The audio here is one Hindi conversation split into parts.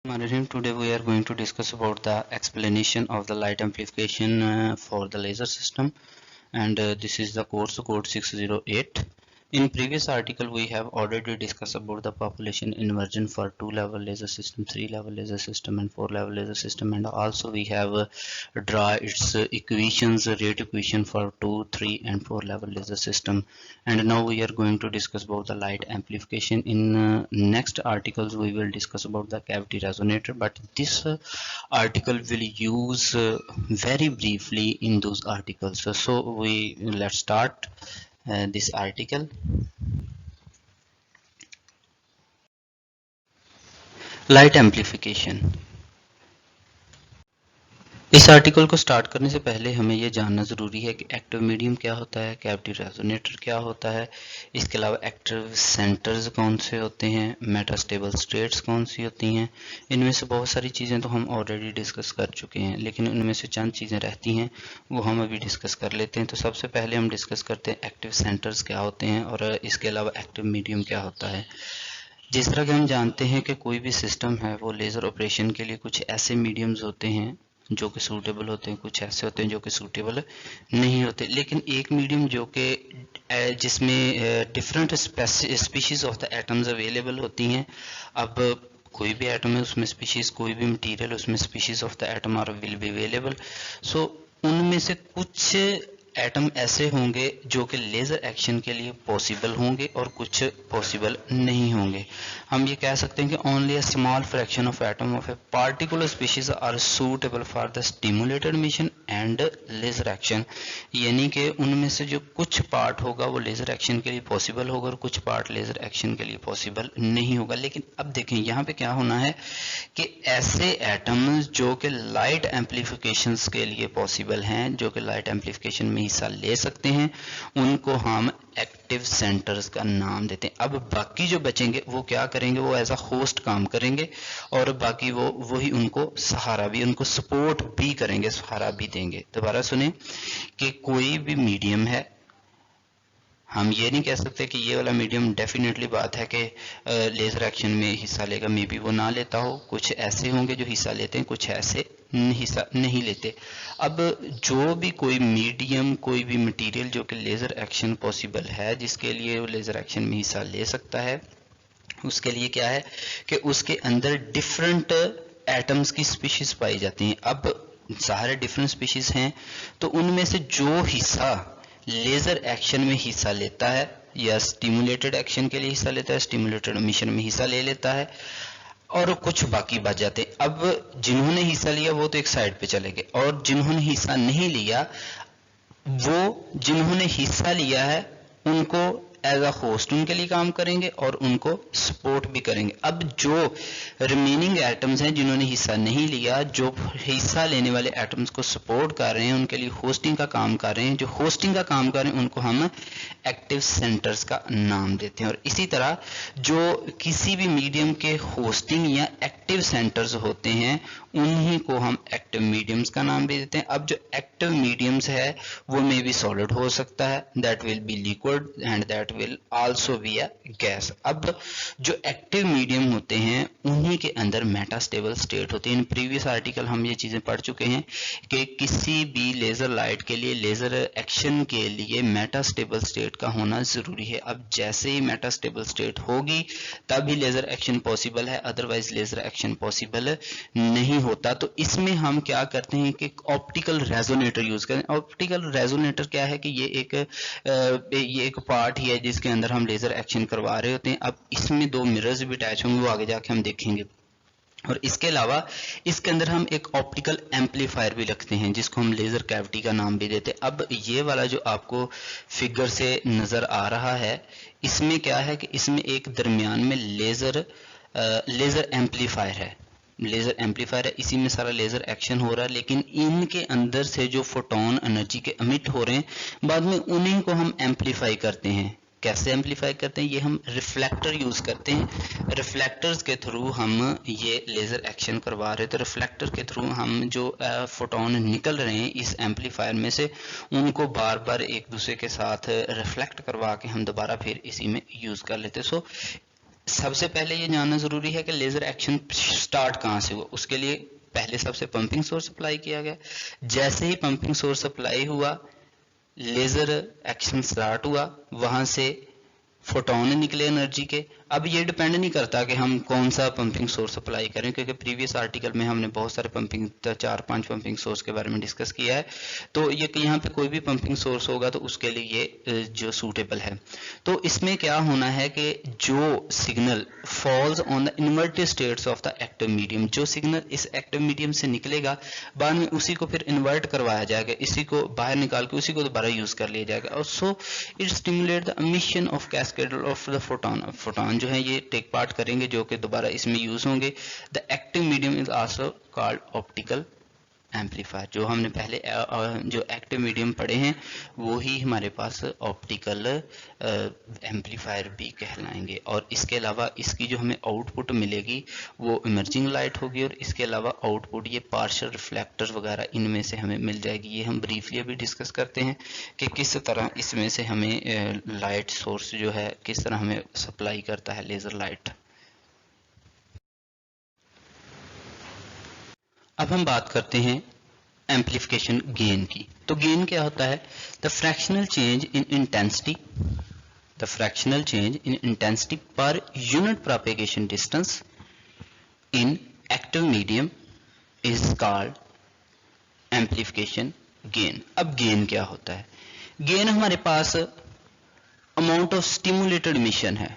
Today we are going to discuss about the explanation of the light amplification for the laser system, and this is the course code 608. In previous article we have already discussed about the population inversion for 2-level laser system, 3-level laser system and 4-level laser system, and also we have draw its equations, rate equation for 2, 3 and 4-level laser system. And now we are going to discuss about the light amplification. In next articles we will discuss about the cavity resonator, but this article will use very briefly in those articles. So let's start this article. Light amplification. इस आर्टिकल को स्टार्ट करने से पहले हमें यह जानना ज़रूरी है कि एक्टिव मीडियम क्या होता है, कैविटी रेजोनेटर क्या होता है, इसके अलावा एक्टिव सेंटर्स कौन से होते हैं, मेटास्टेबल स्टेट्स कौन सी होती हैं। इनमें से बहुत सारी चीज़ें तो हम ऑलरेडी डिस्कस कर चुके हैं, लेकिन उनमें से चंद चीज़ें रहती हैं वो हम अभी डिस्कस कर लेते हैं। तो सबसे पहले हम डिस्कस करते हैं एक्टिव सेंटर्स क्या होते हैं और इसके अलावा एक्टिव मीडियम क्या होता है। जिस तरह कि हम जानते हैं कि कोई भी सिस्टम है वो लेज़र ऑपरेशन के लिए कुछ ऐसे मीडियम्स होते हैं जो कि सूटेबल होते हैं, कुछ ऐसे होते हैं जो कि सूटेबल नहीं होते। लेकिन एक मीडियम जो कि जिसमें different species of the atoms available होती हैं। अब कोई भी एटम है उसमें स्पीशीज, कोई भी मटेरियल उसमें species of the atom are will be available. So उनमें से कुछ एटम ऐसे होंगे जो कि लेज़र एक्शन के लिए पॉसिबल होंगे और कुछ पॉसिबल नहीं होंगे। हम ये कह सकते हैं कि only a small fraction of atom of a particular species are suitable for the stimulated emission and laser action, यानी कि उनमें से जो कुछ पार्ट होगा वो लेज़र एक्शन के लिए पॉसिबल होगा और कुछ पार्ट लेज़र एक्शन के लिए पॉसिबल नहीं होगा। लेकिन अब देखें यहाँ पे क्या होना है कि ऐसे एटम्स जो कि लाइट एम्प्लीफिकेशंस के लिए पॉसिबल हैं, जो कि लाइट एम्प्लीफिकेशन में हिस्सा ले सकते हैं, उनको हम एक्टिव सेंटर्स का नाम देते हैं। अब बाकी जो बचेंगे वो क्या करेंगे, वो एज अ होस्ट काम करेंगे और बाकी वो वही उनको सहारा भी, उनको सपोर्ट भी करेंगे, सहारा भी देंगे। दोबारा सुने कि कोई भी मीडियम है, हम ये नहीं कह सकते कि ये वाला मीडियम डेफिनेटली बात है कि लेजर एक्शन में हिस्सा लेगा, मे बी वो ना लेता हो। कुछ ऐसे होंगे जो हिस्सा लेते हैं, कुछ ऐसे हिस्सा नहीं लेते। अब जो भी कोई मीडियम, कोई भी मटेरियल जो कि लेजर एक्शन पॉसिबल है, जिसके लिए वो लेजर एक्शन में हिस्सा ले सकता है, उसके लिए क्या है कि उसके अंदर डिफरेंट एटम्स की स्पीशीज पाई जाती हैं। अब सारे डिफरेंट स्पीशीज हैं, तो उनमें से जो हिस्सा लेजर एक्शन में हिस्सा लेता है या स्टिमुलेटेड एक्शन के लिए हिस्सा लेता है, स्टिमुलेटेड मिशन में हिस्सा ले लेता है, और कुछ बाकी बच जाते हैं। अब जिन्होंने हिस्सा लिया वो तो एक साइड पे चले गए, और जिन्होंने हिस्सा नहीं लिया, वो जिन्होंने हिस्सा लिया है उनको एज अ होस्ट उनके लिए काम करेंगे और उनको सपोर्ट भी करेंगे। अब जो रिमेनिंग एटम्स हैं जिन्होंने हिस्सा नहीं लिया, जो हिस्सा लेने वाले एटम्स को सपोर्ट कर रहे हैं, उनके लिए होस्टिंग का काम कर रहे हैं, जो होस्टिंग का काम कर रहे हैं उनको हम एक्टिव सेंटर्स का नाम देते हैं। और इसी तरह जो किसी भी मीडियम के होस्टिंग या एक्टिव सेंटर्स होते हैं उन्हीं को हम एक्टिव मीडियम्स का नाम भी देते हैं। अब जो एक्टिव मीडियम्स है वो मे बी सॉलिड हो सकता है, that will be liquid and that will also be a gas. अब जो एक्टिव मीडियम होते हैं उन्हीं के अंदर मेटास्टेबल स्टेट होती है। इन प्रीवियस आर्टिकल हम ये चीजें पढ़ चुके हैं कि किसी भी लेजर लाइट के लिए, लेजर एक्शन के लिए मेटास्टेबल स्टेट का होना जरूरी है। अब जैसे ही मेटास्टेबल स्टेट होगी तभी लेजर एक्शन पॉसिबल है, अदरवाइज लेजर एक्शन पॉसिबल नहीं होता। तो इसमें हम क्या करते हैं कि ऑप्टिकल रेजोनेटर यूज करें। ऑप्टिकल रेजोनेटर क्या है कि ये एक पार्ट ही है जिसके अंदर हम लेजर एक्शन करवा रहे होते हैं। अब इसमें दो मिरर्स भी अटैच होंगे, वो आगे जाके हम देखेंगे। और इसके अलावा इसके अंदर हम एक ऑप्टिकल एम्पलीफायर भी रखते हैं जिसको हम लेजर कैविटी का नाम भी देते हैं। अब ये वाला जो आपको फिगर से नजर आ रहा है, इसमें क्या है कि इसमें एक दरमियान में लेजर एम्पलीफायर है, लेजर एम्पलीफायर है, इसी में सारा लेजर एक्शन हो रहा है। लेकिन इनके अंदर से जो फोटोन एनर्जी के अमिट हो रहे हैं बाद में उन्हीं को हम एम्पलीफाई करते हैं। कैसे एम्पलीफाई करते हैं, ये हम रिफ्लेक्टर यूज करते हैं। रिफ्लेक्टर्स के थ्रू हम ये लेजर एक्शन करवा रहे हैं, तो रिफ्लेक्टर के थ्रू हम जो फोटोन निकल रहे हैं इस एम्पलीफायर में से, उनको बार बार एक दूसरे के साथ रिफ्लेक्ट करवा के हम दोबारा फिर इसी में यूज कर लेते हैं। सो सबसे पहले ये जानना जरूरी है कि लेजर एक्शन स्टार्ट कहाँ से हुआ। उसके लिए पहले सबसे पंपिंग सोर्स अप्लाई किया गया। जैसे ही पंपिंग सोर्स अप्लाई हुआ, लेजर एक्शन स्टार्ट हुआ, वहां से फोटोन निकले एनर्जी के। अब ये डिपेंड नहीं करता कि हम कौन सा पंपिंग सोर्स अप्लाई करें, क्योंकि प्रीवियस आर्टिकल में हमने बहुत सारे पंपिंग 4-5 पंपिंग सोर्स के बारे में डिस्कस किया है। तो ये यहाँ पे कोई भी पंपिंग सोर्स होगा तो उसके लिए ये जो सूटेबल है। तो इसमें क्या होना है कि जो signal falls on the inverted states of the active medium, जो सिग्नल इस एक्टिव मीडियम से निकलेगा बाद में उसी को फिर इन्वर्ट करवाया जाएगा, इसी को बाहर निकाल के उसी को दोबारा यूज कर लिया जाएगा। और so it stimulate the emission of cascade of the photon जो है ये टेक पार्ट करेंगे, जो कि दोबारा इसमें यूज होंगे। The active medium is also called optical amplifier. जो हमने पहले जो एक्टिव मीडियम पढ़े हैं वो ही हमारे पास ऑप्टिकल एम्पलीफायर भी कहलाएंगे। और इसके अलावा इसकी जो हमें आउटपुट मिलेगी वो इमर्जिंग लाइट होगी, और इसके अलावा आउटपुट ये पार्शियल रिफ्लेक्टर वगैरह इनमें से हमें मिल जाएगी। ये हम ब्रीफली अभी डिस्कस करते हैं कि किस तरह इसमें से हमें लाइट सोर्स जो है किस तरह हमें सप्लाई करता है लेजर लाइट। अब हम बात करते हैं एम्पलीफिकेशन गेन की। तो गेन क्या होता है? The fractional change in intensity, the fractional change in intensity per unit propagation distance in active medium is called amplification gain. अब गेन क्या होता है? गेन हमारे पास अमाउंट ऑफ स्टिमुलेटेड एमिशन है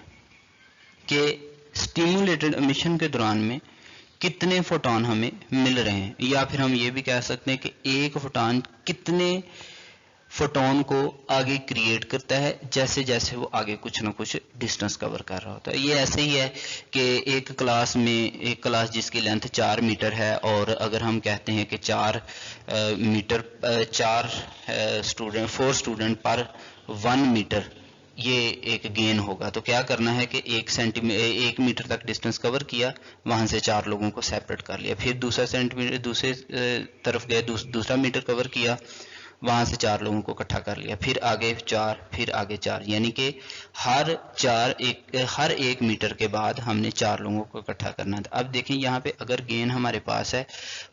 कि स्टिमुलेटेड एमिशन के दौरान में कितने फोटोन हमें मिल रहे हैं, या फिर हम ये भी कह सकते हैं कि एक फोटोन कितने फोटोन को आगे क्रिएट करता है जैसे जैसे वो आगे कुछ ना कुछ डिस्टेंस कवर कर रहा होता है। ये ऐसे ही है कि एक क्लास जिसकी लेंथ 4 मीटर है, और अगर हम कहते हैं कि 4 स्टूडेंट पर 1 मीटर ये एक गेन होगा। तो क्या करना है कि 1 मीटर तक डिस्टेंस कवर किया, वहां से 4 लोगों को सेपरेट कर लिया, फिर दूसरे तरफ गए, दूसरा मीटर कवर किया, वहां से 4 लोगों को इकट्ठा कर लिया, फिर आगे 4, फिर आगे 4, यानी कि हर 1 मीटर के बाद हमने 4 लोगों को इकट्ठा करना था। अब देखें यहाँ पे अगर गेन हमारे पास है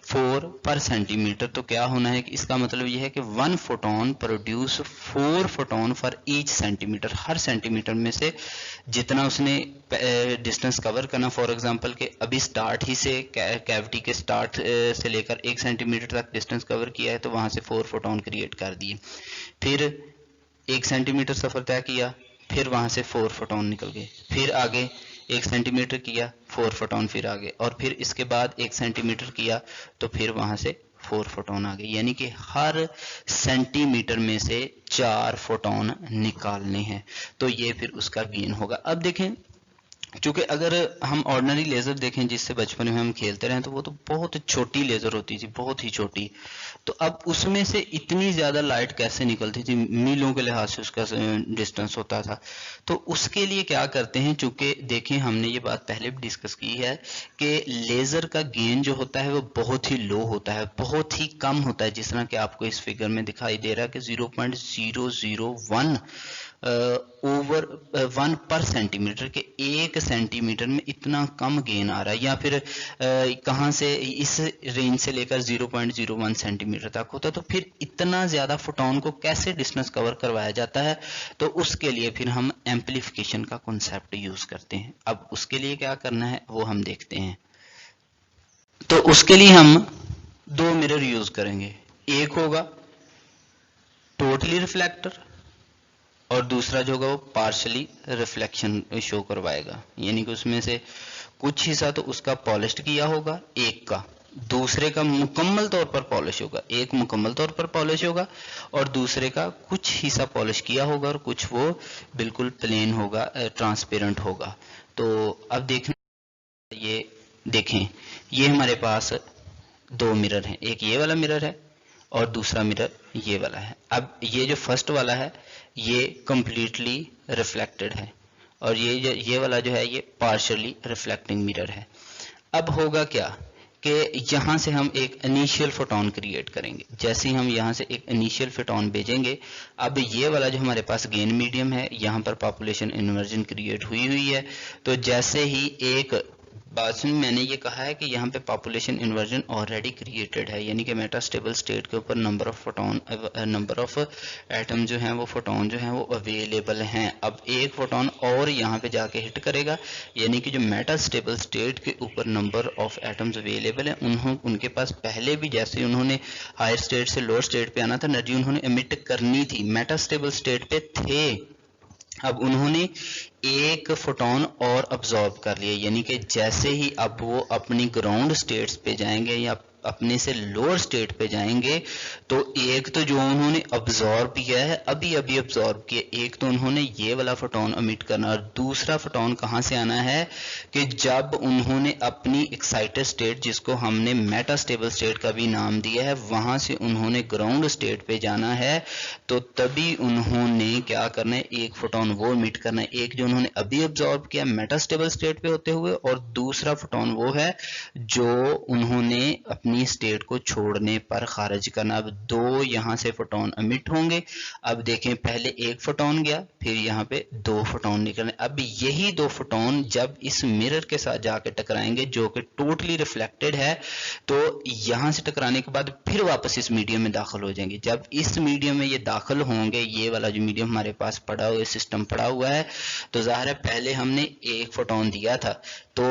4 पर सेंटीमीटर, तो क्या होना है कि इसका मतलब यह है कि 1 photon produce 4 photon for each centimetre. Her centimetre में से जितना उसने डिस्टेंस कवर करना, फॉर एग्जांपल के अभी स्टार्ट ही से कैविटी के स्टार्ट से लेकर 1 सेंटीमीटर तक डिस्टेंस कवर किया है, तो वहां से 4 फोटोन क्रिएट कर दिए। फिर 1 सेंटीमीटर सफर तय किया, फिर वहां से 4 फोटोन निकल गए, फिर आगे 1 सेंटीमीटर किया, 4 फोटोन फिर आगे, और फिर इसके बाद 1 सेंटीमीटर किया तो फिर वहां से 4 फोटोन आ गए, यानी कि हर सेंटीमीटर में से 4 फोटोन निकालने हैं। तो ये फिर उसका गेन होगा। अब देखें, क्योंकि अगर हम ऑर्डिनरी लेजर देखें जिससे बचपन में हम खेलते रहे, तो वो तो बहुत छोटी लेजर होती थी, बहुत ही छोटी। तो अब उसमें से इतनी ज्यादा लाइट कैसे निकलती थी? मीलों के लिहाज से उसका डिस्टेंस होता था। तो उसके लिए क्या करते हैं, चूंकि देखें हमने ये बात पहले भी डिस्कस की है कि लेजर का गेन जो होता है वो बहुत ही लो होता है, बहुत ही कम होता है। जिस तरह कि आपको इस फिगर में दिखाई दे रहा है कि 0.001 ओवर 1 पर सेंटीमीटर के 1 सेंटीमीटर में इतना कम गेन आ रहा है, या फिर कहां से इस रेंज से लेकर 0.01 सेंटीमीटर तक होता है। तो फिर इतना ज्यादा फोटोन को कैसे डिस्टेंस कवर करवाया जाता है? तो उसके लिए फिर हम एम्पलीफिकेशन का कॉन्सेप्ट यूज करते हैं। अब उसके लिए क्या करना है वो हम देखते हैं। तो उसके लिए हम 2 मिरर यूज करेंगे। एक होगा टोटली रिफ्लेक्टर, और दूसरा जो होगा वो पार्शली रिफ्लेक्शन शो करवाएगा, यानी कि उसमें से कुछ हिस्सा तो उसका पॉलिश्ड किया होगा एक का, दूसरे का मुकम्मल तौर पर पॉलिश होगा। एक मुकम्मल तौर पर पॉलिश होगा और दूसरे का कुछ हिस्सा पॉलिश किया होगा और कुछ वो बिल्कुल प्लेन होगा, ट्रांसपेरेंट होगा। तो अब देखना, ये देखें, ये हमारे पास 2 मिरर हैं, एक ये वाला मिरर है और दूसरा मिरर ये वाला है। अब ये जो फर्स्ट वाला है ये कंप्लीटली रिफ्लेक्टेड है, और ये वाला जो है ये पार्शियली रिफ्लेक्टिंग मिरर है। अब होगा क्या कि यहाँ से हम एक इनिशियल फोटोन क्रिएट करेंगे। जैसे ही हम यहाँ से एक इनिशियल फोटोन भेजेंगे, अब ये वाला जो हमारे पास गेन मीडियम है, यहाँ पर पॉपुलेशन इन्वर्जन क्रिएट हुई है। तो जैसे ही एक बात में मैंने ये कहा है कि यहाँ पे पॉपुलेशन इन्वर्जन ऑलरेडी क्रिएटेड है, यानी कि मेटास्टेबल स्टेट के ऊपर नंबर ऑफ एटम जो हैं वो फोटोन जो हैं वो अवेलेबल हैं। अब एक फोटोन और यहाँ पे जाके हिट करेगा, यानी कि जो मेटास्टेबल स्टेट के ऊपर नंबर ऑफ एटम्स अवेलेबल हैं उनके पास पहले भी जैसे उन्होंने हायर स्टेट से लोअर स्टेट पे आना था, एनर्जी उन्होंने एमिट करनी थी, मेटास्टेबल स्टेट पे थे। अब उन्होंने एक फोटोन और अब्जॉर्ब कर लिया, यानी कि जैसे ही अब वो अपनी ग्राउंड स्टेट्स पे जाएंगे या अपने से लोअर स्टेट पे जाएंगे, तो एक तो जो उन्होंने अब्जॉर्ब किया है, अभी अब्जॉर्ब किया, एक तो उन्होंने ये वाला फोटोन एमिट करना, और दूसरा फोटोन कहाँ से आना है कि जब उन्होंने अपनी एक्साइटेड स्टेट, जिसको हमने मेटास्टेबल स्टेट का भी नाम दिया है, वहां से उन्होंने ग्राउंड स्टेट पे जाना है, तो तभी उन्होंने क्या करना है, एक फोटोन वो एमिट करना है, एक जो उन्होंने अभी अब्जॉर्ब किया मेटास्टेबल स्टेट पे होते हुए, और दूसरा फोटोन वो है जो उन्होंने अपनी स्टेट को छोड़ने पर खारिज करना। अब दो यहाँ से फोटोन एमिट होंगे। अब देखें, पहले एक फोटोन गया, फिर यहाँ पे दो फोटोन निकलने। अब यही दो फोटोन जब इस मिरर के साथ जाके टकराएंगे, जो कि टोटली रिफ्लेक्टेड है, तो यहाँ से टकराने के बाद फिर वापस इस मीडियम में दाखिल हो जाएंगे। जब इस मीडियम में ये दाखिल होंगे, ये वाला जो मीडियम हमारे पास पड़ा हुआ सिस्टम पड़ा हुआ है, तो जाहिर है पहले हमने एक फोटोन दिया था, तो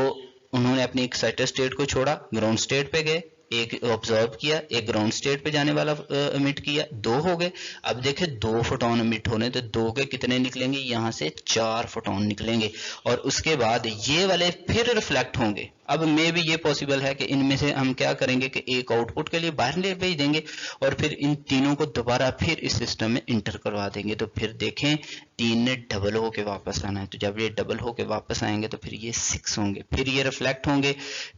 उन्होंने अपनी एक्साइटेड स्टेट को छोड़ा, ग्राउंड स्टेट पे गए, एक ऑब्जर्व किया, एक ग्राउंड स्टेट पे जाने वाला एमिट किया, दो हो गए। अब देखें, दो फोटोन एमिट होने, तो दो के कितने निकलेंगे, यहाँ से 4 फोटोन निकलेंगे, और उसके बाद ये वाले फिर रिफ्लेक्ट होंगे। अब में भी ये पॉसिबल है कि इनमें से हम क्या करेंगे कि एक आउटपुट के लिए बाहर ले भेज देंगे, और फिर इन तीनों को दोबारा फिर इस सिस्टम में इंटर करवा देंगे। तो फिर देखें, 3 ने डबल होके वापस आना है, तो जब ये डबल होके वापस आएंगे तो फिर ये 6 होंगे, फिर ये रिफ्लेक्ट होंगे,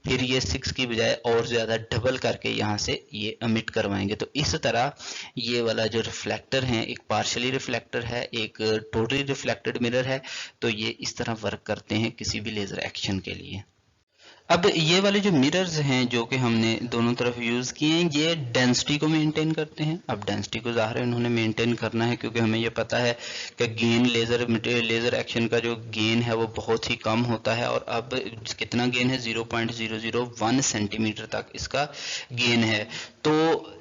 फिर ये 6 की बजाय और ज्यादा डबल करके यहाँ से ये एमिट करवाएंगे। तो इस तरह ये वाला जो रिफ्लेक्टर है, एक पार्शली रिफ्लेक्टर है, एक टोटली रिफ्लेक्टेड मिरर है, तो ये इस तरह वर्क करते हैं किसी भी लेजर एक्शन के लिए। अब ये वाले जो मिरर्स हैं जो कि हमने दोनों तरफ यूज किए हैं, ये डेंसिटी को मेंटेन करते हैं। अब डेंसिटी को ज़ाहिर है उन्होंने मेंटेन करना है, क्योंकि हमें ये पता है कि गेन लेजर एक्शन का जो गेन है वो बहुत ही कम होता है, और अब कितना गेन है, 0.001 सेंटीमीटर तक इसका गेन है। तो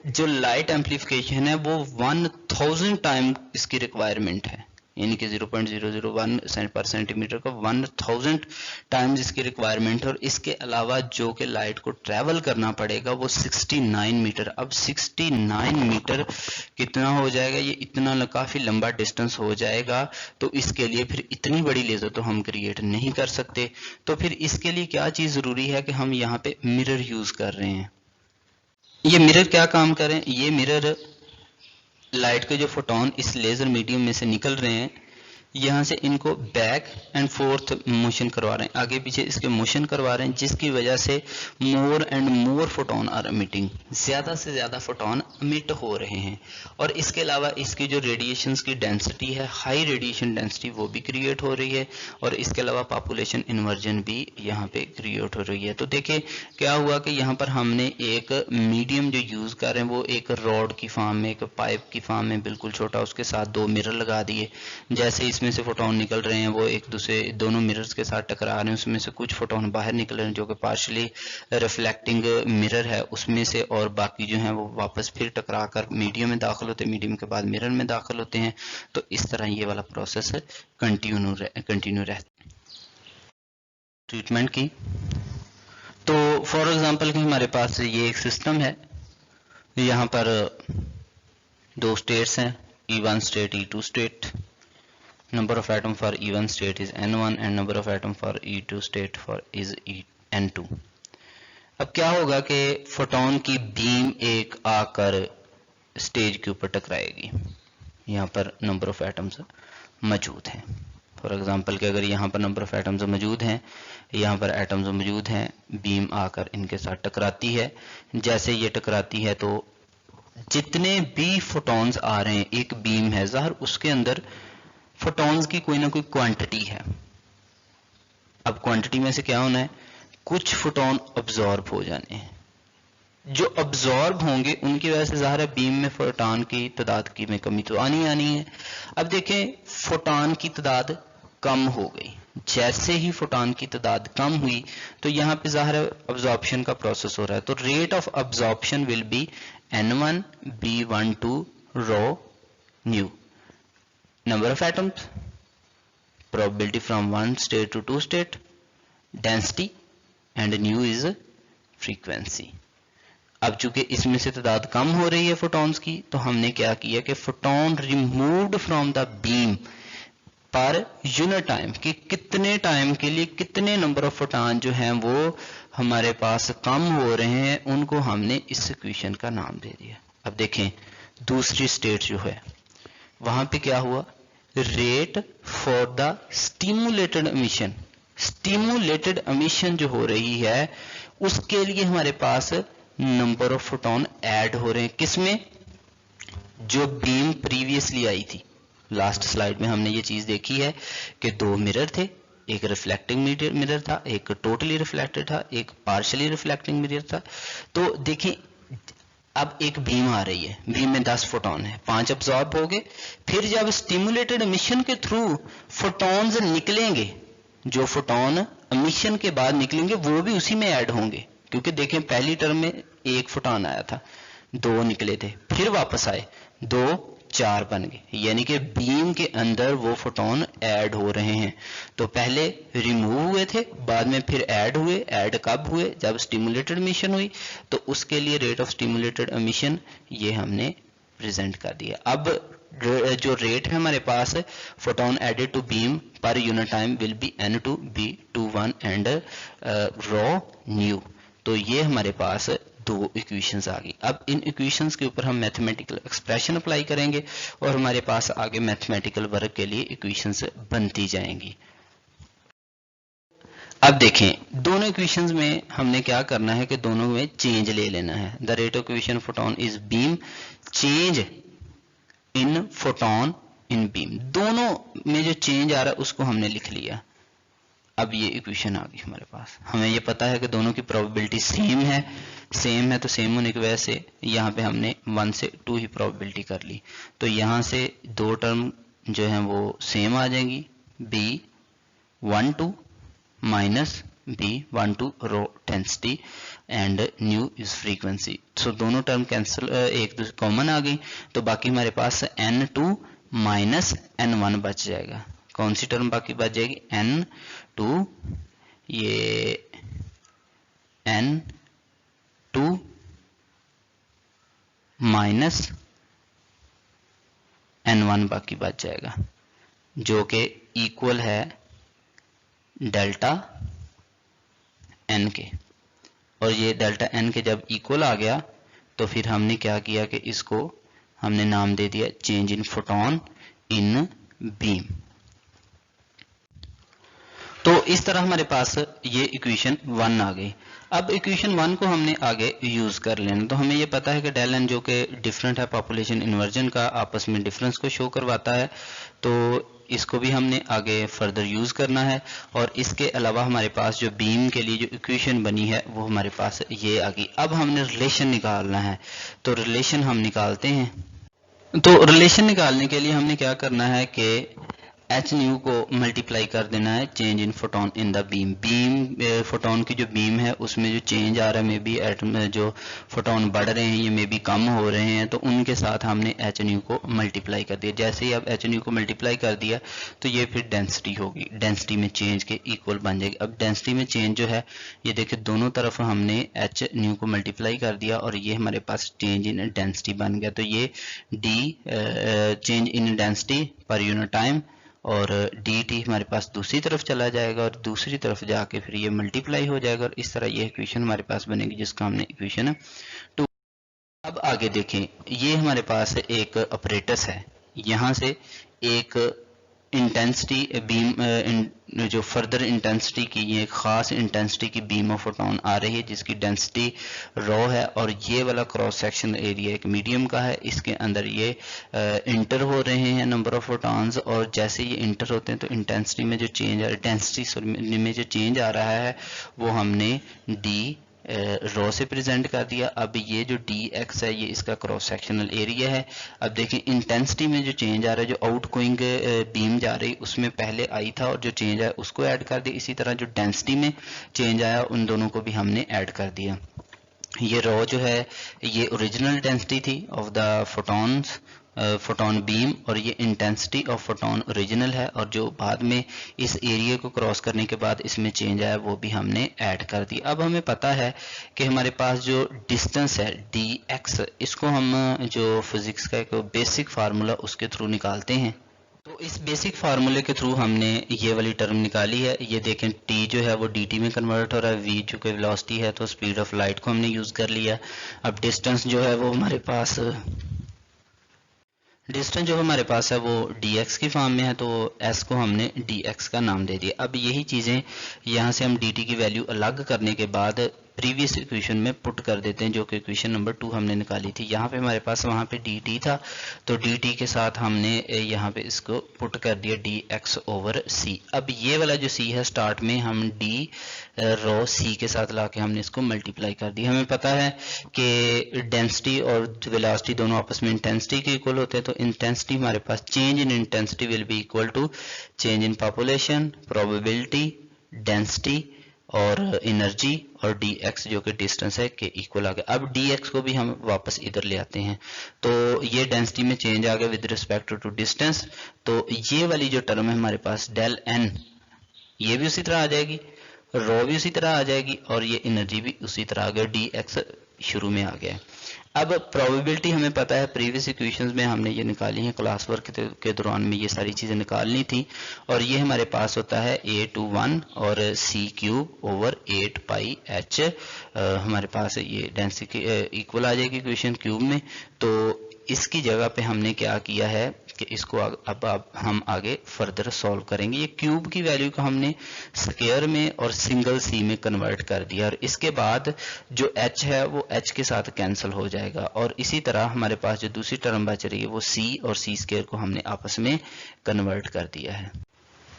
जो लाइट एम्पलीफिकेशन है वो 1000 टाइम इसकी रिक्वायरमेंट है, यानी कि 0.001 पर सेंटीमीटर का 1000 टाइम्स इसकी रिक्वायरमेंट है। और इसके अलावा जो कि लाइट को ट्रैवल करना पड़ेगा वो 69 मीटर। अब 69 मीटर कितना हो जाएगा, ये इतना काफी लंबा डिस्टेंस हो जाएगा, तो इसके लिए फिर इतनी बड़ी लेजर तो हम क्रिएट नहीं कर सकते। तो फिर इसके लिए क्या चीज जरूरी है कि हम यहाँ पे मिरर यूज कर रहे हैं। ये मिरर क्या काम करें, ये मिरर लाइट के जो फोटोन इस लेजर मीडियम में से निकल रहे हैं, यहाँ से इनको बैक एंड फोर्थ मोशन करवा रहे हैं, आगे पीछे इसके मोशन करवा रहे हैं, जिसकी वजह से more and more photon are emitting, ज्यादा से ज्यादा फोटोन एमिट हो रहे हैं। और इसके अलावा इसकी जो रेडिएशंस की डेंसिटी है, हाई रेडिएशन डेंसिटी, वो भी क्रिएट हो रही है, और इसके अलावा पॉपुलेशन इन्वर्जन भी यहाँ पे क्रिएट हो रही है। तो देखिए क्या हुआ कि यहाँ पर हमने एक मीडियम जो यूज कर रहे हैं वो एक रॉड की फॉर्म में, एक पाइप की फॉर्म में बिल्कुल छोटा, उसके साथ 2 मिरर लगा दिए। जैसे इसमें से फोटोन निकल रहे हैं वो एक दूसरे दोनों मिरर्स के साथ टकरा रहे हैं, उसमें से कुछ फोटोन बाहर निकल रहे हैं जो कि पार्शली रिफ्लेक्टिंग मिरर है उसमें से, और बाकी जो है वो वापस फिर टकरा कर मीडियम में दाखिल होते हैं, मीडियम के बाद मिरर में दाखिल होते हैं। तो इस तरह ये वाला प्रोसेस कंटिन्यू रहता है। ट्रीटमेंट की तो फॉर एग्जांपल कि हमारे पास ये एक सिस्टम है, यहाँ पर 2 स्टेट्स हैं, E1 state, E2 state. Number of atom for E1 state is N1 and number of atom for E2 state is N2। अब क्या होगा कि फोटोन की बीम एक आकर स्टेज के ऊपर टकराएगी, यहाँ पर नंबर ऑफ एटम्स मौजूद हैं। फॉर एग्जांपल कि अगर यहाँ पर नंबर ऑफ एटम्स मौजूद हैं, यहाँ पर एटम्स मौजूद हैं, बीम आकर इनके साथ टकराती है। जैसे ये टकराती है तो जितने भी फोटोन्स आ रहे हैं, एक बीम है, ज़ाहिर उसके अंदर फोटॉन्स की कोई ना कोई क्वांटिटी है। अब क्वांटिटी में से क्या होना है, कुछ फोटोन अब्जॉर्ब हो जाने हैं, जो अब्जॉर्ब होंगे उनकी वजह से ज़ाहिर है बीम में फोटॉन की तादाद की में कमी तो आनी है। अब देखें फोटॉन की तादाद कम हो गई, जैसे ही फोटॉन की तादाद कम हुई तो यहाँ पे ज़ाहिर है अब्जॉर्प्शन का प्रोसेस हो रहा है, तो rate of absorption will be n1 b12 rho nu, number of atoms, probability from one state to two state, density and nu is frequency। अब चूंकि इसमें से तादाद कम हो रही है फोटॉन्स की, तो हमने क्या किया कि photon removed from the beam per unit time कि कितने टाइम के लिए कितने नंबर ऑफ फोटॉन जो हैं वो हमारे पास कम हो रहे हैं, उनको हमने इस इक्वेशन का नाम दे दिया। अब देखें दूसरी स्टेट जो है वहां पे क्या हुआ, rate for the stimulated emission, stimulated emission जो हो रही है उसके लिए हमारे पास नंबर ऑफ फोटॉन ऐड हो रहे हैं, किसमें, जो बीम प्रीवियसली आई थी। लास्ट स्लाइड में हमने ये चीज देखी है कि दो मिरर थे, एक रिफ्लेक्टिंग मिरर था, एक टोटली रिफ्लेक्टेड था, एक पार्शियली रिफ्लेक्टिंग मिरर था। तो देखें अब एक बीम आ रही है, बीम में 10 फोटॉन है, 5 अब्सॉर्ब हो गए, फिर जब स्टिमुलेटेड एमिशन के थ्रू फोटॉन्स निकलेंगे, जो फोटॉन एमिशन के बाद निकलेंगे वो भी उसी में ऐड होंगे, क्योंकि देखें पहली टर्म में 1 फोटॉन आया था, 2 निकले थे, फिर वापस आए 2 4 बन गए, यानी कि बीम के अंदर वो फोटॉन ऐड हो रहे हैं। तो पहले रिमूव हुए थे, बाद में फिर ऐड हुए। ऐड कब हुए, जब स्टिमुलेटेड एमिशन हुई, तो उसके लिए रेट ऑफ स्टिमुलेटेड एमिशन ये हमने प्रेजेंट कर दिया। अब जो रेट है हमारे पास photon added to beam per unit time will be n2 b21 and rho nu. तो ये हमारे पास दो इक्वेशंस आ गई। अब इन इक्वेशंस के ऊपर हम मैथमेटिकल एक्सप्रेशन अप्लाई करेंगे और हमारे पास आगे मैथमेटिकल वर्क के लिए इक्वेशंस बनती जाएंगी। अब देखें दोनों इक्वेशंस में हमने क्या करना है कि दोनों में चेंज ले लेना है। The rate of equation photon is beam, change in photon in beam, दोनों में जो चेंज आ रहा है उसको हमने लिख लिया। अब ये इक्वेशन आ गई हमारे पास, हमें ये पता है कि दोनों की प्रोबेबिलिटी सेम है, तो सेम होने की वजह से यहाँ पे हमने 1 से 2 ही प्रोबेबिलिटी कर ली। तो यहाँ से दो टर्म जो है वो सेम आ जाएंगी, b12 minus b12 rho density and nu is frequency. So दोनों टर्म कैंसिल, एक कॉमन आ गई, तो बाकी हमारे पास n2 माइनस n1 बच जाएगा। कौन सी टर्म बाकी बच जाएगी, n2, ये n2 माइनस n1 बाकी बच जाएगा, जो कि इक्वल है डेल्टा n के। और ये डेल्टा n के जब इक्वल आ गया तो फिर हमने क्या किया कि इसको हमने नाम दे दिया change in photon in beam. तो इस तरह हमारे पास ये इक्वेशन 1 आ गई। अब इक्वेशन 1 को हमने आगे यूज कर लेना। तो हमें ये पता है कि डेल एन जो कि डिफरेंट है पॉपुलेशन इन्वर्जन का, आपस में डिफरेंस को शो करवाता है, तो इसको भी हमने आगे फर्दर यूज करना है। और इसके अलावा हमारे पास जो बीम के लिए जो इक्वेशन बनी है वो हमारे पास ये आ गई। अब हमने रिलेशन निकालना है, तो रिलेशन हम निकालते हैं। तो रिलेशन निकालने के लिए हमने क्या करना है कि एच न्यू को मल्टीप्लाई कर देना है change in photon in the beam. Beam photon की जो बीम है उसमें जो चेंज आ रहा है, मे बी एटम जो फोटॉन बढ़ रहे हैं ये मे बी कम हो रहे हैं, तो उनके साथ हमने एच न्यू को मल्टीप्लाई कर दिया। जैसे ही अब एच न्यू को मल्टीप्लाई कर दिया तो ये फिर डेंसिटी होगी, डेंसिटी में चेंज के इक्वल बन जाएगी। अब डेंसिटी में चेंज जो है ये देखिए दोनों तरफ हमने एच न्यू को मल्टीप्लाई कर दिया और ये हमारे पास चेंज इन डेंसिटी बन गया। तो ये डी चेंज इन डेंसिटी पर यूनिट टाइम और डी टी हमारे पास दूसरी तरफ चला जाएगा और दूसरी तरफ जाके फिर ये मल्टीप्लाई हो जाएगा और इस तरह ये इक्वेशन हमारे पास बनेगी जिसका हमने इक्वेशन 2। अब आगे देखें, ये हमारे पास एक ऑपरेटस है, यहाँ से एक इंटेंसिटी बीम जो फर्दर इंटेंसिटी की ये खास इंटेंसिटी की बीम ऑफ फोटॉन आ रही है जिसकी डेंसिटी रो है, और ये वाला क्रॉस सेक्शन एरिया एक मीडियम का है, इसके अंदर ये इंटर हो रहे हैं नंबर ऑफ फोटॉन्स, और जैसे ये इंटर होते हैं तो इंटेंसिटी में जो चेंज आ रहा है, डेंसिटी में जो चेंज आ रहा है वो हमने डी रो से प्रेजेंट कर दिया। अब ये जो dx है ये इसका क्रॉस सेक्शनल एरिया है। अब देखें इंटेंसिटी में जो चेंज आ रहा है, जो आउट गोइंग बीम जा रही उसमें पहले आई था और जो चेंज आया उसको ऐड कर दिया। इसी तरह जो डेंसिटी में चेंज आया उन दोनों को भी हमने ऐड कर दिया। ये रो जो है ये ओरिजिनल डेंसिटी थी of the photons, photon beam, और ये इंटेंसिटी ऑफ फोटोन ओरिजिनल है, और जो बाद में इस एरिया को क्रॉस करने के बाद इसमें चेंज आया वो भी हमने ऐड कर दी। अब हमें पता है कि हमारे पास जो डिस्टेंस है dx, इसको हम जो फिजिक्स का एक बेसिक फार्मूला उसके थ्रू निकालते हैं। तो इस बेसिक फार्मूले के थ्रू हमने ये वाली टर्म निकाली है। ये देखें t जो है वो dt में कन्वर्ट हो रहा है, v जो कि वेलोसिटी है, तो स्पीड ऑफ लाइट को हमने यूज कर लिया। अब डिस्टेंस जो है वो हमारे पास है वो dx की फॉर्म में है, तो s को हमने dx का नाम दे दिया। अब यही चीज़ें यहाँ से हम dt की वैल्यू अलग करने के बाद प्रीवियस इक्वेशन में पुट कर देते हैं, जो कि इक्वेशन नंबर 2 हमने निकाली थी। यहाँ पे हमारे पास वहाँ पे dt था, तो dt के साथ हमने यहाँ पे इसको पुट कर दिया dx ओवर c। अब ये वाला जो c है स्टार्ट में हम d रो c के साथ लाके हमने इसको मल्टीप्लाई कर दिया। हमें पता है कि डेंसिटी और वेलोसिटी दोनों आपस में इंटेंसिटी के इक्वल होते हैं, तो इंटेंसिटी हमारे पास change in intensity will be equal to change in population, probability, density और एनर्जी, और dx जो कि डिस्टेंस है के इक्वल आ गया। अब dx को भी हम वापस इधर ले आते हैं, तो ये डेंसिटी में चेंज आ गया विद रिस्पेक्ट टू डिस्टेंस। तो ये वाली जो टर्म है हमारे पास डेल n, ये भी उसी तरह आ जाएगी, रो भी उसी तरह आ जाएगी, और ये एनर्जी भी उसी तरह आ गया, dx शुरू में आ गया है। अब प्रोबेबिलिटी हमें पता है, प्रीवियस इक्वेशंस में हमने ये निकाली है, क्लास वर्क के दौरान में ये सारी चीज़ें निकालनी थी, और ये हमारे पास होता है a21 और c क्यूब ओवर 8 पाई h। हमारे पास ये डेंसिटी इक्वल आ जाएगी इक्वेशन क्यूब में। तो इसकी जगह पे हमने क्या किया है कि इसको अब हम आगे फर्दर सॉल्व करेंगे। ये क्यूब की वैल्यू को हमने स्क्वायर में और सिंगल c में कन्वर्ट कर दिया, और इसके बाद जो h है वो h के साथ कैंसिल हो जाएगा, और इसी तरह हमारे पास जो दूसरी टर्म बच रही है वो c और c स्क्वायर को हमने आपस में कन्वर्ट कर दिया है।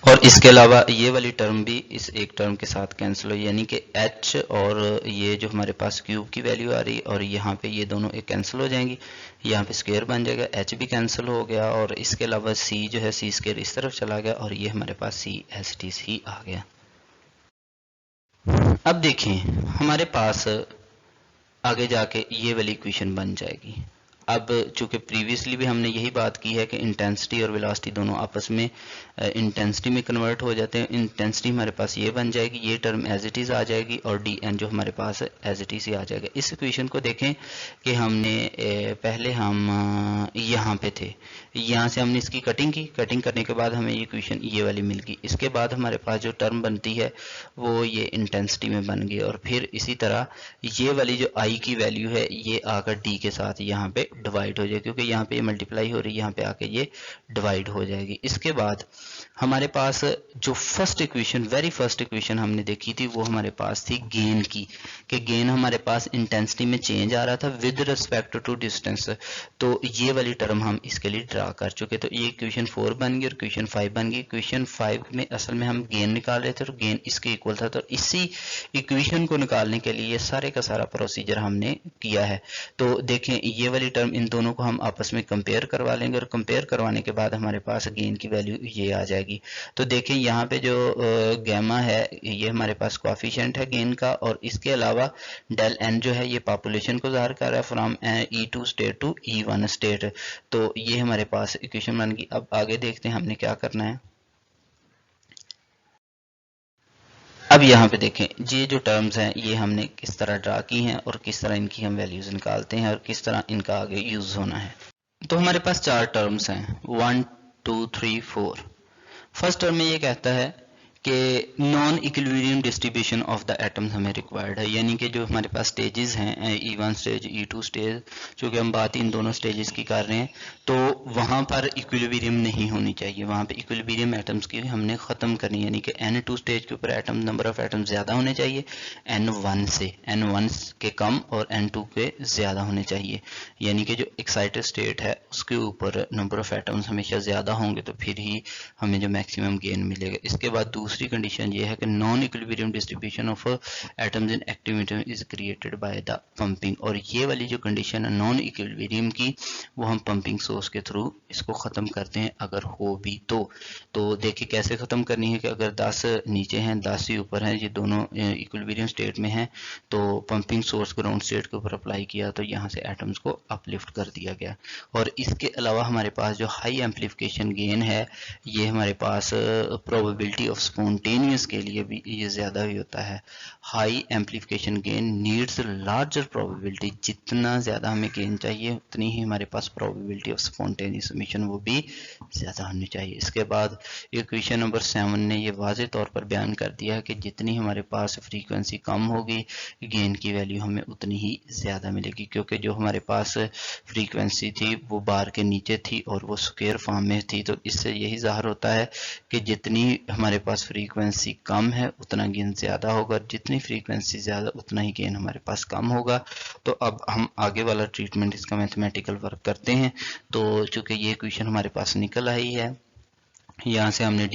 और इसके अलावा ये वाली टर्म भी इस एक टर्म के साथ कैंसिल हो, यानी कि h और ये जो हमारे पास क्यूब की वैल्यू आ रही, और यहाँ पे ये दोनों एक कैंसिल हो जाएंगी, यहाँ पे स्क्वायर बन जाएगा, h भी कैंसिल हो गया, और इसके अलावा c जो है c स्क्वायर इस तरफ चला गया, और ये हमारे पास c STC आ गया। अब देखें हमारे पास आगे जाके ये वाली इक्वेशन बन जाएगी। अब चूंकि प्रीवियसली भी हमने यही बात की है कि इंटेंसिटी और वेलोसिटी दोनों आपस में इंटेंसिटी में कन्वर्ट हो जाते हैं। इंटेंसिटी हमारे पास ये बन जाएगी, ये टर्म एज इट इज़ आ जाएगी, और dn जो हमारे पास है एज इट इज़ आ जाएगा। इस इक्वेशन को देखें कि हमने पहले हम यहाँ पे थे, यहाँ से हमने इसकी कटिंग की, कटिंग करने के बाद हमें ये इक्वेशन ये वाली मिल गई। इसके बाद हमारे पास जो टर्म बनती है वो ये इंटेंसिटी में बन गई, और फिर इसी तरह ये वाली जो i की वैल्यू है ये आकर d के साथ यहाँ पे डिवाइड हो जाएगी, क्योंकि यहाँ पे ये मल्टीप्लाई हो रही है, यहाँ पे आके ये डिवाइड हो जाएगी। इसके बाद हमारे पास जो first equation, very first equation हमने देखी थी वो हमारे पास थी गेन की, कि गेन हमारे पास इंटेंसिटी में चेंज आ रहा था विद रिस्पेक्ट टू डिस्टेंस। तो ये वाली टर्म हम इसके लिए ड्रा कर चुके, तो ये इक्वेशन 4 बन गई और इक्वेशन 5 बन गई। इक्वेशन 5 में असल में हम गेन निकाल रहे थे और गेन इसके इक्वल था, तो इसी इक्वेशन को निकालने के लिए ये सारे का सारा प्रोसीजर हमने किया है। तो देखें ये वाली टर्म, इन दोनों को हम आपस में कंपेयर करवा लेंगे, और कंपेयर करवाने के बाद हमारे पास गेन की वैल्यू ये आ जाएगी। तो देखें यहाँ पे जो गैमा है ये हमारे पास कोएफिशिएंट है गेन का, और इसके अलावा डेल n जो है ये पॉपुलेशन को ज़ाहिर कर रहा है from E2 state to E1 state. तो ये हमारे पास इक्वेशन बन गई। अब आगे देखते हैं हमने क्या करना है। अब यहाँ पे देखें ये जो टर्म्स हैं ये हमने किस तरह ड्रा की हैं, और किस तरह इनकी हम वैल्यूज निकालते हैं, और किस तरह इनका आगे यूज होना है। तो हमारे पास 4 टर्म्स हैं, 1 2 3 4। फर्स्ट टर्म में ये कहता है कि non equilibrium distribution of the atoms हमें रिक्वायर्ड है, यानी कि जो हमारे पास स्टेजेस हैं E1 स्टेज, E2 स्टेज, चूँकि हम बात इन दोनों स्टेजेस की कर रहे हैं, तो वहाँ पर इक्विलिब्रियम नहीं होनी चाहिए, वहाँ पे इक्विलिब्रियम एटम्स की हमने ख़त्म करनी, यानी कि N2 स्टेज के ऊपर एटम नंबर ऑफ एटम्स ज़्यादा होने चाहिए N1 से, N1 के कम और N2 के ज़्यादा होने चाहिए, यानी कि जो एक्साइटेड स्टेट है उसके ऊपर नंबर ऑफ एटम्स हमेशा ज़्यादा होंगे, तो फिर ही हमें जो मैक्सिमम गेन मिलेगा। इसके बाद दूसरी कंडीशन ये है कि non equilibrium distribution of atoms in active medium is created by the pumping. और ये वाली जो कंडीशन है नॉन इक्विलिब्रियम की, वो हम पंपिंग सोर्स के थ्रू इसको ख़त्म करते हैं अगर हो भी तो देखिए कैसे ख़त्म करनी है कि अगर 10 नीचे हैं 10 ही ऊपर हैं, ये दोनों इक्विलिब्रियम स्टेट में हैं, तो पंपिंग सोर्स ग्राउंड स्टेट के ऊपर अप्लाई किया तो यहाँ से एटम्स को अपलिफ्ट कर दिया गया। और इसके अलावा हमारे पास जो हाई एम्पलीफिकेशन गेन है, ये हमारे पास प्रोबेबिलिटी ऑफ स्पॉन्टेनियस के लिए भी ये ज़्यादा ही होता है। High amplification gain needs larger probability, जितना ज़्यादा हमें गेन चाहिए उतनी ही हमारे पास प्रोबेबिलिटी ऑफ स्पॉन्टेनियस एमिशन वो भी ज़्यादा होनी चाहिए। इसके बाद इक्वेशन नंबर 7 ने ये वाज़े तौर पर बयान कर दिया है कि जितनी हमारे पास फ्रीक्वेंसी कम होगी गेन की वैल्यू हमें उतनी ही ज़्यादा मिलेगी, क्योंकि जो हमारे पास फ्रीक्वेंसी थी वो बार के नीचे थी और वो स्क्वायर फॉर्म में थी। तो इससे यही ज़ाहिर होता है कि जितनी हमारे पास फ्रीक्वेंसी कम है उतना गेन ज़्यादा होगा, जितनी फ्रीक्वेंसी ज़्यादा उतना ही गेन हमारे पास कम होगा। तो अब हम आगे वाला ट्रीटमेंट इसका मैथमेटिकल वर्क करते हैं। तो चूँकि ये इक्वेशन हमारे पास निकल आई है, यहाँ से हमने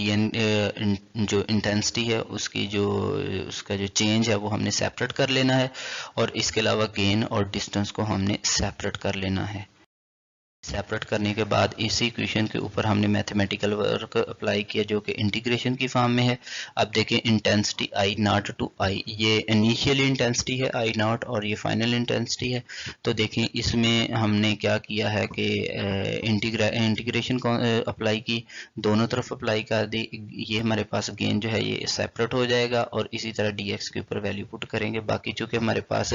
जो इंटेंसिटी है उसका जो चेंज है वो हमने सेपरेट कर लेना है, और इसके अलावा गेन और डिस्टेंस को हमने सेपरेट कर लेना है। सेपरेट करने के बाद इसी इक्वेशन के ऊपर हमने मैथमेटिकल वर्क अप्लाई किया जो कि इंटीग्रेशन की फॉर्म में है। अब देखें इंटेंसिटी आई नॉट टू आई, ये इनिशियल इंटेंसिटी है आई नॉट और ये फाइनल इंटेंसिटी है। तो देखें इसमें हमने क्या किया है कि इंटीग्रेशन को अप्लाई की, दोनों तरफ अप्लाई कर दी। ये हमारे पास गेन जो है ये सेपरेट हो जाएगा और इसी तरह डी एक्स के ऊपर वैल्यू पुट करेंगे। बाकी चूँकि हमारे पास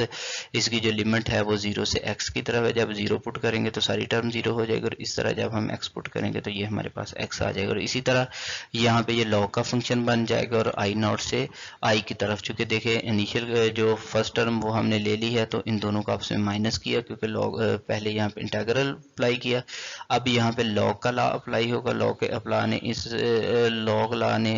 इसकी जो लिमिट है वो 0 से x की तरफ है, जब 0 पुट करेंगे तो सारी टर्म 0 हो जाएगा, और इस तरह जब हम x पुट करेंगे तो ये हमारे पास x आ जाएगा। और इसी तरह यहाँ पे ये लॉग का फंक्शन बन जाएगा और आई नॉट से i की तरफ, चूँकि देखें इनिशियल जो फर्स्ट टर्म वो हमने ले ली है तो इन दोनों को आपस में माइनस किया, क्योंकि लॉग पहले यहाँ पे इंटीग्रल अप्लाई किया। अब यहाँ पे लॉग का लॉ अप्लाई होगा, लॉग के अप्लाई ने इस लॉग लॉ ने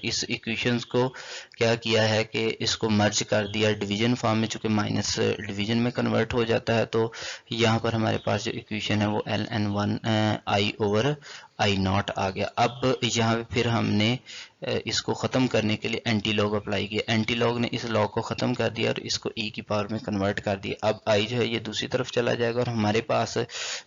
इस इक्वेशंस को क्या किया है कि इसको मर्ज कर दिया डिवीजन फॉर्म में, चूँकि माइनस डिवीजन में कन्वर्ट हो जाता है। तो यहाँ पर हमारे पास जो इक्वेशन है वो ln1 i over I naught आ गया। अब यहाँ पे फिर हमने इसको ख़त्म करने के लिए एंटी लॉग अप्लाई किया, एंटी लॉग ने इस लॉग को ख़त्म कर दिया और इसको e की पावर में कन्वर्ट कर दिया। अब i जो है ये दूसरी तरफ चला जाएगा और हमारे पास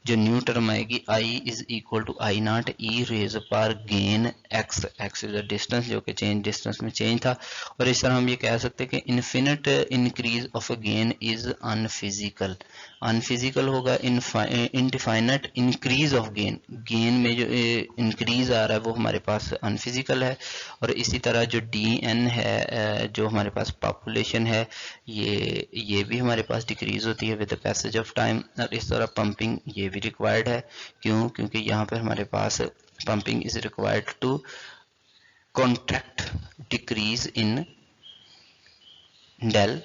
जो न्यू टर्म आएगी i is equal to I naught e raise पर gain x, x is the distance जो कि चेंज डिस्टेंस में चेंज था। और इस तरह हम ये कह सकते हैं कि infinite increase of gain is unphysical, unphysical होगा indefinite increase of gain, gain में जो इंक्रीज आ रहा है वो हमारे पास अनफिजिकल है। और इसी तरह जो dn है जो हमारे पास पॉपुलेशन है ये भी हमारे पास डिक्रीज होती है with the passage of time. और इस तरह पंपिंग ये भी रिक्वायर्ड है, क्योंकि यहाँ पर हमारे पास pumping is required to contract decrease in del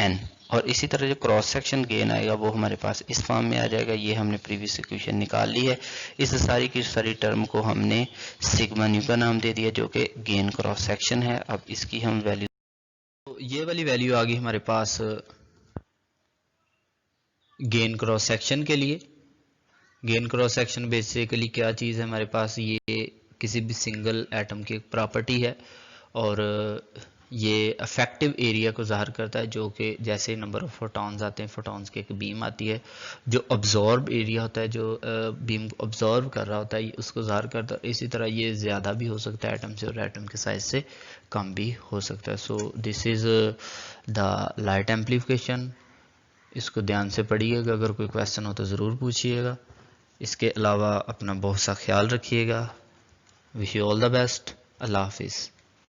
n। और इसी तरह जो क्रॉस सेक्शन गेन आएगा वो हमारे पास इस फॉर्म में आ जाएगा। ये हमने प्रीवियस इक्वेशन निकाल ली है। इस सारी की सारी टर्म को हमने सिग्मा न्यू का नाम दे दिया जो कि गेन क्रॉस सेक्शन है। अब इसकी हम वैल्यू, तो ये वाली वैल्यू आ गई हमारे पास गेन क्रॉस सेक्शन के लिए। गेन क्रॉस सेक्शन बेसिकली क्या चीज़ है हमारे पास, ये किसी भी सिंगल एटम की एक प्रॉपर्टी है और ये अफेक्टिव एरिया को ज़ाहिर करता है, जो कि जैसे नंबर ऑफ फोटॉन्स आते हैं, फोटॉन्स की एक बीम आती है, जो ऑब्जॉर्ब एरिया होता है, जो बीम को ऑब्जॉर्व कर रहा होता है उसको ज़ाहिर करता है। इसी तरह ये ज़्यादा भी हो सकता है एटम से और एटम के साइज से कम भी हो सकता है। So this is the light amplification. इसको ध्यान से पढ़िएगा, अगर कोई क्वेश्चन हो तो ज़रूर पूछिएगा। इसके अलावा अपना बहुत सा ख्याल रखिएगा। Wish you all the best. अल्लाह हाफिज़।